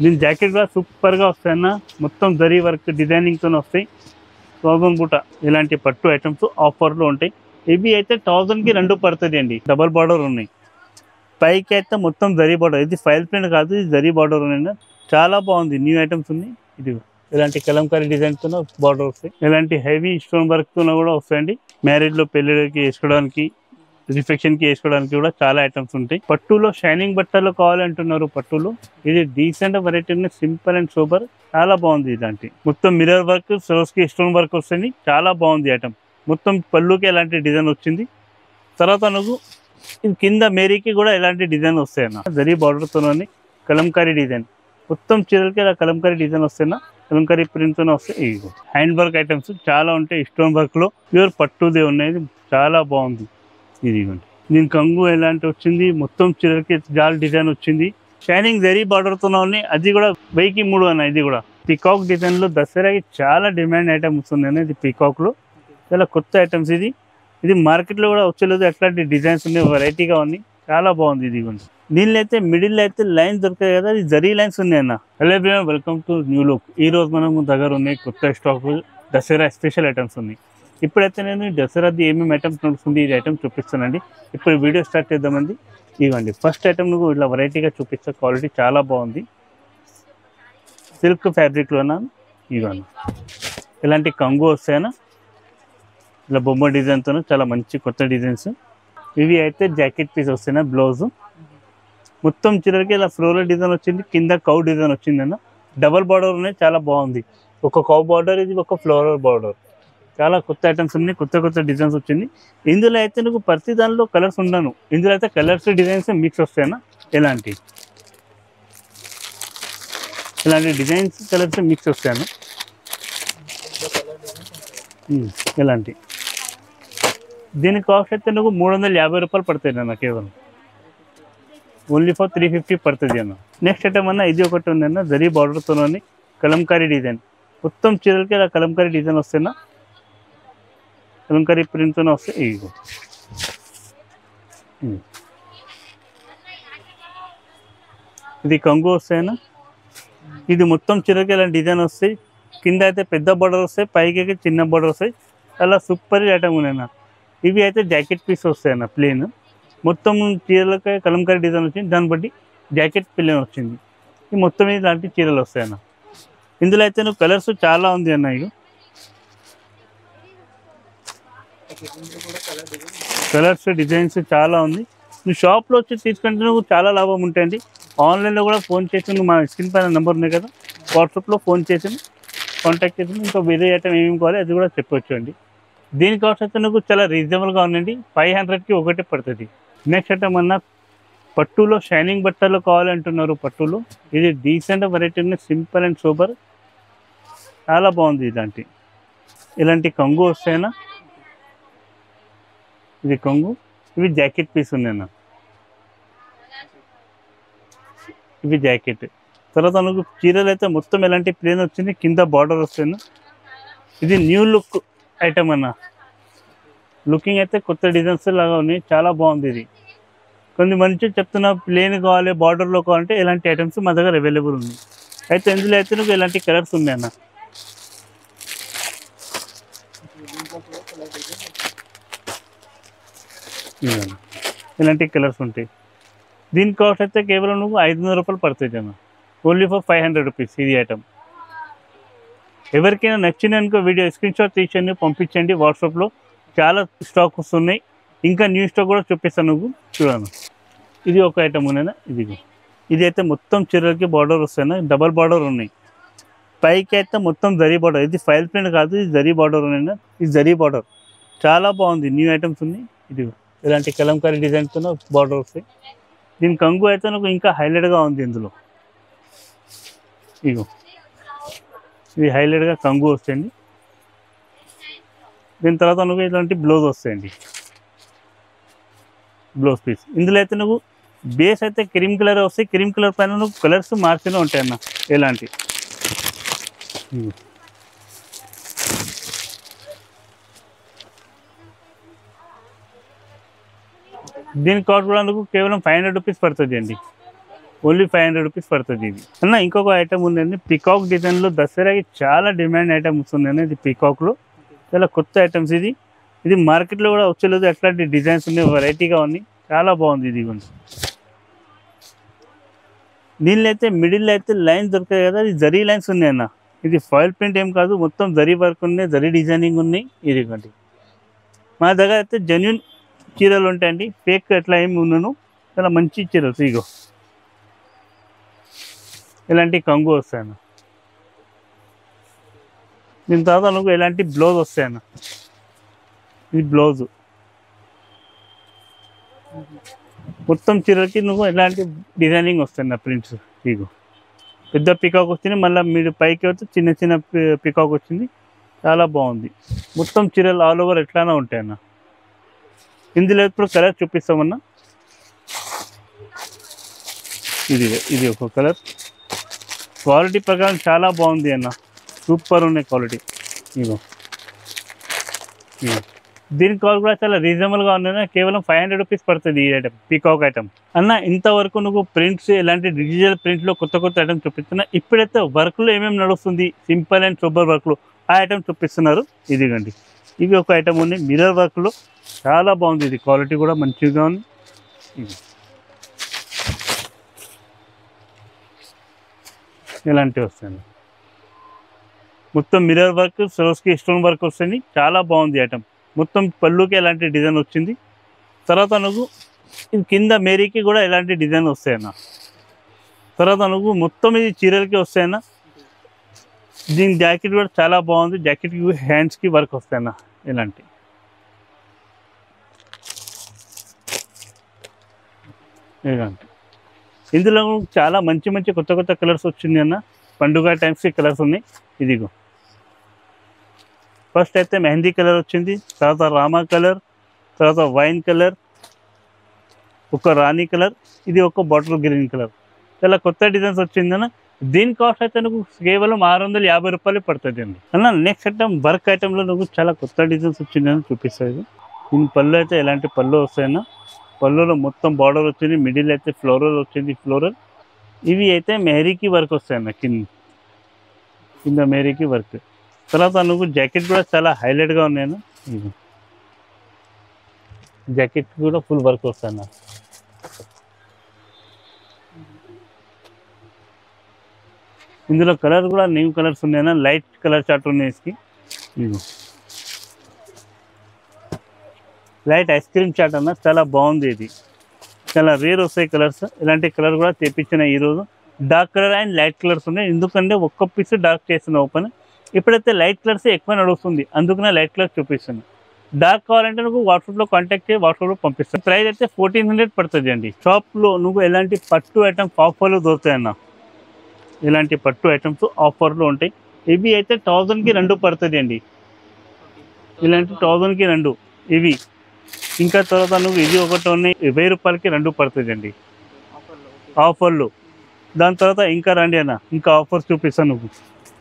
దీని జాకెట్ కూడా సూపర్గా వస్తాయన్న, మొత్తం జరీ వర్క్ డిజైనింగ్తో వస్తాయి. 1000 పూట ఇలాంటి పట్టు ఐటమ్స్ ఆఫర్లో ఉంటాయి. ఇవి అయితే 1000కి 2 పడుతుంది అండి. డబల్ బార్డర్ ఉన్నాయి. పైకి అయితే మొత్తం జరీ బార్డర్, ఇది ఫైల్ ప్రింట్ కాదు, ఇది జరీ బార్డర్ ఉన్నాయి. చాలా బాగుంది, న్యూ ఐటమ్స్ ఉన్నాయి. ఇది ఇలాంటి కలంకారీ డిజైన్తో బార్డర్ వస్తాయి. ఇలాంటి హెవీ స్టోన్ వర్క్తో కూడా వస్తాయండి. మ్యారేజ్లో పెళ్ళిళ్ళకి వేసుకోవడానికి, రిసెప్షన్కి వేసుకోవడానికి కూడా చాలా ఐటమ్స్ ఉంటాయి. పట్టులో షైనింగ్ బట్టలు కావాలంటున్నారు. పట్టులో ఇది డీసెంట్ వెరైటీ ఉంది, సింపుల్ అండ్ సూపర్, చాలా బాగుంది. ఇలాంటి మొత్తం మిర్రర్ వర్క్, సోర్స్కి స్టోన్ వర్క్ వస్తుంది, చాలా బాగుంది ఐటమ్. మొత్తం పళ్ళుకి ఎలాంటి డిజైన్ వచ్చింది. తర్వాత నువ్వు ఇది కింద మేరీకి కూడా ఎలాంటి డిజైన్ వస్తాయన్న, జరీ బార్డర్తోని కలంకారీ డిజైన్. మొత్తం చీరలకి ఇలా కలంకారీ డిజైన్ వస్తాయన్న, కలంకారీ ప్రింట్తో వస్తాయి. హ్యాండ్ వర్క్ ఐటమ్స్ చాలా ఉంటాయి. స్టోన్ వర్క్లో ప్యూర్ పట్టుదే ఉన్నాయి, చాలా బాగుంది. ఇదిగోండి, దీని కంగు ఎలాంటి వచ్చింది, మొత్తం చీరలకి జాల్ డిజైన్ వచ్చింది. షైనింగ్ జరీ బార్డర్తో ఉన్నాయి. అది కూడా 1000కి 3 అన్న. ఇది కూడా పీకాక్ డిజైన్లో దసరాకి చాలా డిమాండ్ ఐటమ్ వస్తుంది. ఇది పీకాక్లో చాలా కొత్త ఐటమ్స్. ఇది ఇది మార్కెట్లో కూడా వచ్చలేదు, అట్లాంటి డిజైన్స్ ఉన్నాయి, వెరైటీగా ఉన్నాయి, చాలా బాగుంది. ఇది కూడా దీనిలో అయితే మిడిల్ అయితే లైన్స్ దొరుకుతాయి కదా, అది జరీ లైన్స్ ఉన్నాయి అన్న. Hello everyone, welcome to new look. ఈ రోజు మనం దగ్గర ఉన్నాయి కొత్త స్టాక్, దసరా స్పెషల్ ఐటమ్స్ ఉన్నాయి. ఇప్పుడైతే నేను దసరాది ఏమేమి ఐటమ్స్ నడుస్తుంది ఈ ఐటమ్ చూపిస్తానండి. ఇప్పుడు వీడియో స్టార్ట్ చేద్దామండి. ఇవ్వండి, ఫస్ట్ ఐటమ్ నువ్వు ఇలా వెరైటీగా చూపిస్తా, క్వాలిటీ చాలా బాగుంది. సిల్క్ ఫ్యాబ్రిక్లోనా ఇవ్వండి, ఇలాంటి కంగు వస్తాయనా, ఇలా బొమ్మ డిజైన్తో చాలా మంచి కొత్త డిజైన్స్. ఇవి అయితే జాకెట్ పీస్ వస్తాయి, బ్లౌజ్ మొత్తం చీరలకి ఇలా ఫ్లోరల్ డిజైన్ వచ్చింది, కింద కౌ డిజైన్ వచ్చింది అన్న. డబల్ బార్డర్ ఉన్నాయి, చాలా బాగుంది. ఒక కౌ బార్డర్, ఇది ఒక ఫ్లోరల్ బార్డర్. చాలా కొత్త ఐటమ్స్ ఉన్నాయి, కొత్త కొత్త డిజైన్స్ వచ్చింది. ఇందులో అయితే నువ్వు ప్రతి దానిలో కలర్స్ ఉండను, ఇందులో అయితే కలర్స్ డిజైన్స్ మిక్స్ వస్తాయన్న. ఇలాంటి డిజైన్స్ కలర్స్ మిక్స్ వస్తాయన్న. ఇలాంటి దీని కాస్ట్ అయితే నువ్వు 350 రూపాయలు పడుతుంది అన్న, కేవలం ఓన్లీ ఫర్ 350 పడుతుంది అన్న. నెక్స్ట్ ఐటమ్ అన్న, ఇది ఒకటి ఉంది అన్న, జరీ బార్డర్తో కలంకారీ డిజైన్. మొత్తం చీరలకి ఇలా కలంకారీ డిజైన్ వస్తాయన్న, కలంకారీ ప్రింట్తో వస్తాయి. ఇది కంగు వస్తాయన్న. ఇది మొత్తం చీరలకి ఇలా డిజైన్ వస్తాయి, కింద అయితే పెద్ద బార్డర్ వస్తాయి, పైకి అయితే చిన్న బార్డర్ వస్తాయి. అలా సూపర్ ఐటమ్ ఉన్నాయన్న. ఇవి అయితే జాకెట్ పీస్ వస్తాయన్న, ప్లేన్. మొత్తం చీరలకి కలంకారీ డిజైన్ వచ్చింది, దాన్ని బట్టి జాకెట్ ప్లేన్ వచ్చింది. ఈ మొత్తం ఇలాంటి చీరలు వస్తాయన్న. ఇందులో అయితే నువ్వు కలర్స్ చాలా ఉంది అన్న. ఇవి కలర్స్ డిజైన్స్ చాలా ఉంది. నువ్వు షాప్లో వచ్చి తీసుకుంటే నువ్వు చాలా లాభం ఉంటాయండి. ఆన్లైన్లో కూడా ఫోన్ చేసి నువ్వు మా స్క్రీన్ పైన నెంబర్ ఉన్నాయి కదా, వాట్సాప్లో ఫోన్ చేసి కాంటాక్ట్ చేసి ఇంకా వేరే ఐటమ్ ఏమేమి కావాలి అది కూడా చెప్పొచ్చు అండి. దీని కాస్ట్ అయితే నువ్వు చాలా రీజనబుల్గా ఉందండి, 500కి ఒకటే పడుతుంది. నెక్స్ట్ ఐటమ్ అన్న, పట్టులో షైనింగ్ బట్టలు కావాలంటున్నారు. పట్టులో ఇది డీసెంట్ వెరైటీ ఉంది, సింపుల్ అండ్ సూపర్, చాలా బాగుంది. ఇలాంటి కంగు వస్తాయన్నా, ఇది కొంగు. ఇవి జాకెట్ పీస్ ఉన్నాయన్న, ఇవి జాకెట్. తర్వాత మనకు చీరలు అయితే మొత్తం ఎలాంటి ప్లేన్ వచ్చింది, కింద బార్డర్ వస్తుంది. ఇది న్యూ లుక్ ఐటమ్ అన్న. లుకింగ్ అయితే కొత్త డిజైన్స్ లాగా ఉన్నాయి, చాలా బాగుంది. ఇది కొన్ని మంచి చెప్తున్నా, ప్లేన్ కావాలి, బార్డర్లో కావాలంటే ఇలాంటి ఐటమ్స్ మా దగ్గర అవైలబుల్ ఉన్నాయి. అయితే ఇందులో అయితే నువ్వు ఇలాంటి కలర్స్ ఉన్నాయన్న. ఇలాంటి కలర్స్ ఉంటాయి. దీని కాస్ట్ అయితే కేవలం నువ్వు 500 రూపాయలు పడుతుంది అన్న, ఓన్లీ ఫర్ 500 రూపీస్. ఇది ఐటమ్ ఎవరికైనా నచ్చిన అనుకో వీడియో స్క్రీన్ షాట్ తీసండి, పంపించండి వాట్సాప్లో. చాలా స్టాక్ వస్తున్నాయి, ఇంకా న్యూ స్టాక్ కూడా చూపిస్తాను, నువ్వు చూడను. ఇది ఒక ఐటమ్ ఉన్నాయినా. ఇది అయితే మొత్తం చీరలకి బార్డర్ వస్తాయి, డబల్ బార్డర్ ఉన్నాయి. పైకి అయితే మొత్తం జరీ బార్డర్, ఇది ఫైల్ ప్రింట్ కాదు, ఇది జరీ బార్డర్ ఉన్నాయినా. ఇది జరీ బార్డర్ చాలా బాగుంది, న్యూ ఐటమ్స్ ఉన్నాయి. ఇది ఇలాంటి కలంకారీ డిజైన్తో బార్డర్ వస్తాయి. దీని కంగు అయితే నాకు ఇంకా హైలైట్గా ఉంది. ఇందులో ఇది హైలైట్గా కంగు వస్తాయండి. దీని తర్వాత నువ్వు ఇలాంటి బ్లౌజ్ వస్తాయండి, బ్లౌజ్ పీస్. ఇందులో అయితే నువ్వు బేస్ అయితే క్రీమ్ కలర్ వస్తాయి, క్రీమ్ కలర్ పైన నువ్వు కలర్స్ మార్చినే ఉంటాయన్న. ఇలాంటి దీని కాస్ట్ కూడా నాకు కేవలం 500 రూపీస్ పడుతుంది అండి, ఓన్లీ 500 రూపీస్ పడుతుంది ఇది అన్న. ఇంకొక ఐటమ్ ఉందండి పికాక్ డిజైన్లో, దసరాకి చాలా డిమాండ్ ఐటమ్స్ ఉన్నాయండి. ఇది పికాక్లో చాలా కొత్త ఐటమ్స్. ఇది మార్కెట్లో కూడా వచ్చలేదు, అట్లాంటి డిజైన్స్ ఉన్నాయి, వెరైటీగా ఉన్నాయి, చాలా బాగుంది ఇది కూడా. దీనిలో అయితే మిడిల్ అయితే లైన్స్ దొరుకుతాయి కదా, అది జరీ లైన్స్ ఉన్నాయి అన్న. ఇది ఫాయిల్ ప్రింట్ ఏం కాదు, మొత్తం జరీ వర్క్ ఉన్నాయి, జరీ డిజైనింగ్ ఉన్నాయి. ఇది ఒకటి మా దగ్గర అయితే జెన్యున్ చీరలు ఉంటాయండి, ఫేక్ ఎట్లా ఏమి ఉన్నాను, చాలా మంచి చీరలు. ఇగో ఇలాంటి కంగు వస్తాయన్న. దీని తర్వాత నువ్వు ఎలాంటి బ్లౌజ్ వస్తాయన్న. ఇది బ్లౌజు మొత్తం చీరకి నువ్వు ఎలాంటి డిజైనింగ్ వస్తాయి ప్రింట్స్. ఇగో పెద్ద పికాక్ వచ్చింది, మళ్ళీ మీరు పైకి వచ్చి చిన్న చిన్న పికాక్ వచ్చింది, చాలా బాగుంది. మొత్తం చీరలు ఆల్ ఓవర్ ఎట్లానే ఉంటాయన్న. ఇందులో ఇప్పుడు కలర్ చూపిస్తామన్నా. ఇది ఒక కలర్, క్వాలిటీ ప్రకారం చాలా బాగుంది అన్న, సూపర్ ఉన్నాయి క్వాలిటీ. ఇగో దీని కాల్ కూడా చాలా రీజనబుల్గా ఉన్నాయి, కేవలం 500 రూపీస్ పడుతుంది ఈ ఐటమ్, పీకాక్ ఐటమ్ అన్న. ఇంతవరకు నువ్వు ప్రింట్స్ ఎలాంటి డిజిటల్ ప్రింట్లో కొత్త కొత్త ఐటమ్ చూపిస్తున్నా. ఇప్పుడైతే వర్క్లో ఏమేమి నడుస్తుంది, సింపుల్ అండ్ సూపర్ వర్క్లో ఆ ఐటమ్ చూపిస్తున్నారు. ఇదిగండి ఇవి ఒక ఐటమ్ ఉంది మిర్రర్ వర్క్లో, చాలా బాగుంది. ఇది క్వాలిటీ కూడా మంచిగా ఉంది. ఇలాంటివి వస్తాయి మొత్తం మిర్రర్ వర్క్, సరోస్కి స్టోన్ వర్క్ వస్తుంది, చాలా బాగుంది ఐటమ్. మొత్తం పళ్ళుకి ఎలాంటి డిజైన్ వచ్చింది. తర్వాత నువ్వు ఇది కింద మేరీకి కూడా ఎలాంటి డిజైన్ వస్తాయన్న. తర్వాత నువ్వు మొత్తం ఇది చీరలకి వస్తాయన్న. దీని జాకెట్ కూడా చాలా బాగుంది, జాకెట్కి హ్యాండ్స్కి వర్క్ వస్తాయన్న. ఇలాంటి ఇందులో చాలా మంచి మంచి కొత్త కొత్త కలర్స్ వచ్చింది అన్న. పండుగ టైమ్స్కి కలర్స్ ఉన్నాయి. ఇదిగో ఫస్ట్ అయితే మెహందీ కలర్ వచ్చింది, తర్వాత రామా కలర్, తర్వాత వైన్ కలర్, ఒక రాణి కలర్, ఇది ఒక బాటిల్ గ్రీన్ కలర్. చాలా కొత్త డిజైన్స్ వచ్చిందన్న. దీని కాస్ట్ అయితే నువ్వు కేవలం 650 రూపాయలు పడుతుంది అండి అన్న. నెక్స్ట్ ఐటమ్ వర్క్ ఐటెంలో నువ్వు చాలా కొత్త డిజైన్స్ వచ్చిందని చూపిస్తుంది. దీని పళ్ళు అయితే ఎలాంటి పళ్ళు వస్తాయన్న. పళ్ళులో మొత్తం బార్డర్ వచ్చింది, మిడిల్ అయితే ఫ్లోరల్ వచ్చింది, ఫ్లోరల్. ఇవి అయితే మెహరీకి వర్క్ వస్తాయన్న, కింద మెహరీకి వర్క్. తర్వాత నువ్వు జాకెట్ కూడా చాలా హైలైట్గా ఉన్నాయన్న. జాకెట్ కూడా ఫుల్ వర్క్ వస్తాయన్న. ఇందులో కలర్ కూడా న్యూ కలర్స్ ఉన్నాయన్న, లైట్ కలర్ చార్ట్ ఉన్నాయి. లైట్ ఐస్ క్రీమ్ చాట్ అన్న, చాలా బాగుంది. ఇది చాలా రేర్ వస్తాయి కలర్స్. ఇలాంటి కలర్ కూడా తెప్పించిన ఈరోజు. Dark colour and light colours ఉన్నాయి, ఎందుకంటే ఒక్క పీస్ డార్క్ చేస్తున్నా ఓపెన్. ఇప్పుడైతే లైట్ కలర్స్ ఎక్కువ నడుస్తుంది, అందుకనే లైట్ కలర్స్ చూపిస్తాను. డార్క్ కావాలంటే నువ్వు వాట్సాప్లో కాంటాక్ట్ చేసి వాట్సాప్లో పంపిస్తాను. ప్రైస్ అయితే 1400 పడుతుంది అండి. షాప్లో నువ్వు ఎలాంటి పట్టు ఐటమ్స్ ఆఫర్లు దొరుకుతాయన్న. ఇలాంటి పట్టు ఐటమ్స్ ఆఫర్లు ఉంటాయి. ఇవి అయితే 1000కి 2 పడుతుంది అండి. ఇలాంటి 1000కి 2 ఇవి. ఇంకా తర్వాత నువ్వు ఇది ఒకటి ఉన్నాయి, 1000 రూపాయలకి 2 పడుతుంది అండి ఆఫర్లు. దాని తర్వాత ఇంకా రండి అన్న, ఇంకా ఆఫర్స్ చూపిస్తాను. నువ్వు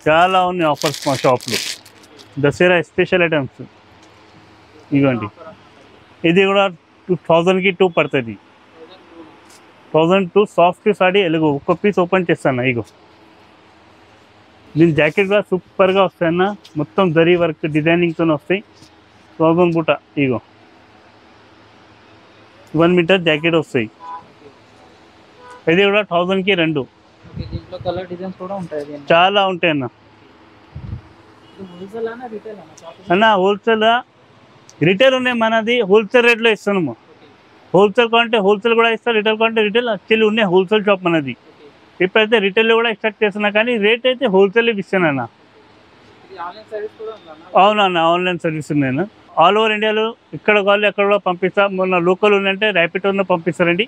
చాలా ఉన్నాయి ఆఫర్స్ మా షాప్లో, దసరా స్పెషల్ ఐటమ్స్. ఇవ్వండి, ఇది కూడా 2000కి 2 పడుతుంది. 1002 సాఫ్ట్ సాడీ ఎలుగు ఒక్క పీస్ ఓపెన్ చేస్తాను. ఇగో దీని జాకెట్ కూడా సూపర్గా వస్తాయన్న, మొత్తం జరీ వర్క్ డిజైనింగ్తో వస్తాయి. 1000 బూట. ఇగో 1 మీటర్ జాకెట్ వస్తాయి. ఇది కూడా 1000కి 2. చాలా ఉంటాయి అన్న. అన్న హోల్సేల్ రిటైల్ ఉన్నాయి, మనది హోల్సేల్ రేట్లో ఇస్తున్నాము. హోల్సేల్ కావాలంటే హోల్సేల్ కూడా ఇస్తారు, రిటైల్ కావాలంటే రిటైల్. యాక్చువల్లీ ఉన్నాయి హోల్సేల్ షాప్ మనది. ఇప్పుడైతే రిటైల్లో కూడా ఎక్స్ట్రాక్ట్ చేస్తున్నా, కానీ రేట్ అయితే హోల్సేల్ ఇస్తాను అన్న. అవునన్న, ఆన్లైన్ సర్వీస్ ఉన్నాయన్న. ఆల్ ఓవర్ ఇండియాలో ఇక్కడ కావాలి అక్కడ కూడా పంపిస్తాం. మొన్న లోకల్ ఉందంటే ర్యాపిడోలో పంపిస్తారండి.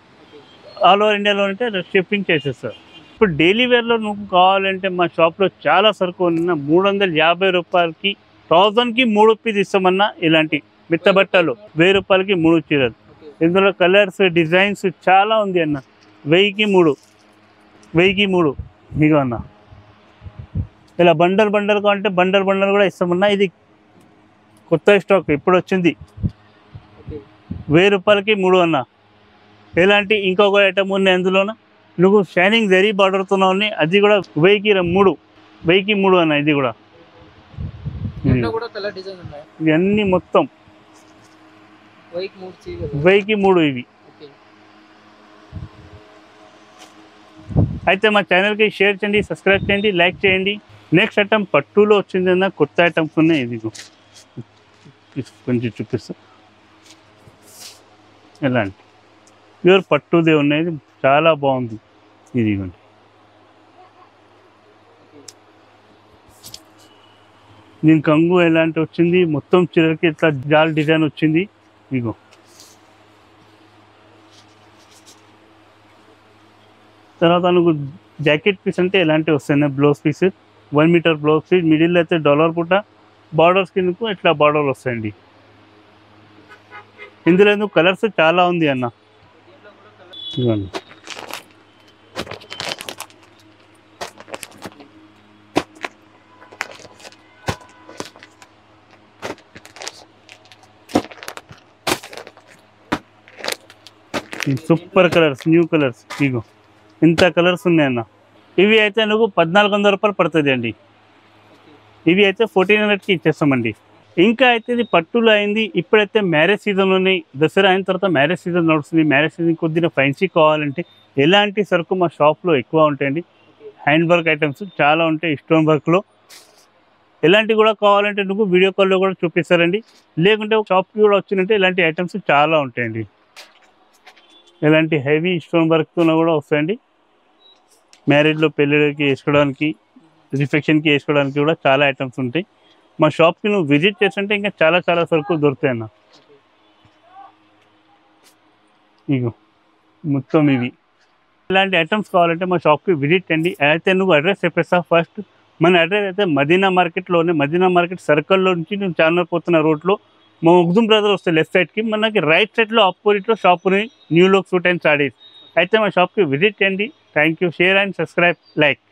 ఆల్ ఓవర్ ఇండియాలో ఉంటే షిప్పింగ్ చేసేస్తారు. ఇప్పుడు డైలీ వేర్లో నువ్వు కావాలంటే మా షాప్లో చాలా సరుకు ఉన్న 350 రూపాయలకి 1000కి 3 పీస్ ఇస్తామన్నా. ఇలాంటి మిత్త బట్టలు 1000 రూపాయలకి 3 చీరలు. ఇందులో కలర్స్ డిజైన్స్ చాలా ఉంది అన్న. 1000కి 3 ఇగో అన్న. ఇలా బండల్ కావాలంటే బండల్ కూడా ఇస్తామన్నా. ఇది కొత్త స్టాక్ ఇప్పుడు వచ్చింది. 1000 రూపాయలకి 3 అన్న. ఇలాంటి ఇంకొక ఐటమ్ ఉన్నాయి అందులోన. నువ్వు షైనింగ్ జరీ బార్డర్తో ఉన్నాయి, అది కూడా 1000కి 3 అన్న. ఇది కూడా ఇవన్నీ మొత్తం 1000కి 3 ఇవి. అయితే మా ఛానల్కి షేర్ చేయండి, సబ్స్క్రైబ్ చేయండి, లైక్ చేయండి. నెక్స్ట్ ఐటమ్ పట్టులో వచ్చిందన్న కొత్త ఐటమ్స్ ఉన్నాయి. ఇది కొంచెం చూపిస్తా. ఎలాంటి ప్యూర్ పట్టుదే ఉన్నాయి, చాలా బాగుంది. ఇదిగోండి దీని కంగు ఎలాంటి వచ్చింది, మొత్తం చివరికి ఇట్లా జాల్ డిజైన్ వచ్చింది. ఇగో తర్వాత నువ్వు జాకెట్ పీస్ అంటే ఎలాంటివి వస్తాయి, blouse piece 1 metre blouse piece, middle అయితే డాలర్ పుట్ట, బార్డర్స్ కిందకు ఇట్లా బార్డర్ వస్తాయండి. ఇందులో ఎందుకు కలర్స్ చాలా ఉంది అన్న. ఇవ్వండి సూపర్ కలర్స్, న్యూ కలర్స్. ఇగో ఇంత కలర్స్ ఉన్నాయన్న. ఇవి అయితే నువ్వు 1400 రూపాయలు పడుతుంది అండి. ఇవి అయితే 1400కి ఇచ్చేస్తామండి. ఇంకా అయితే ఇది పట్టులో అయింది. ఇప్పుడైతే మ్యారేజ్ సీజన్ ఉన్నాయి, దసరా అయిన తర్వాత మ్యారేజ్ సీజన్ నడుస్తుంది. మ్యారేజ్ సీజన్ కొద్దిగా ఫ్యాన్సీ కావాలంటే ఎలాంటి సరుకు మా షాప్లో ఎక్కువ ఉంటాయండి. హ్యాండ్ వర్క్ ఐటమ్స్ చాలా ఉంటాయి, స్టోన్ వర్క్లో. ఎలాంటివి కూడా కావాలంటే నువ్వు వీడియో కాల్లో కూడా చూపిస్తారండి. లేకుంటే షాప్కి కూడా వచ్చినట్టే ఇలాంటి ఐటమ్స్ చాలా ఉంటాయండి. ఇలాంటి హెవీ స్టోన్ వర్క్తో కూడా వస్తాయండి. మ్యారేజ్లో పెళ్ళిళ్ళకి వేసుకోవడానికి, రిసెప్షన్కి వేసుకోవడానికి కూడా చాలా ఐటమ్స్ ఉంటాయి. మా షాప్కి నువ్వు విజిట్ చేస్తుంటే ఇంకా చాలా చాలా సరుకులు దొరుకుతాయి అన్న. ఇగో మొత్తం ఇవి. ఇలాంటి ఐటమ్స్ కావాలంటే మా షాప్కి విజిట్ చేయండి. అయితే నువ్వు అడ్రస్ చెప్పేస్తా. ఫస్ట్ మన అడ్రస్ అయితే మదీనా మార్కెట్లోనే, మదీనా మార్కెట్ సర్కిల్లో నుంచి నువ్వు చార్మినార్ పోతున్న రోడ్లో మా మగ్దుమ్ బ్రదర్ వస్తే లెఫ్ట్ సైడ్కి, మనకి రైట్ సైడ్లో ఆపోజిట్లో షాప్ ఉంది, new look suit and saris. అయితే మా షాప్కి విజిట్ చేయండి. Thank you. Share and subscribe, like.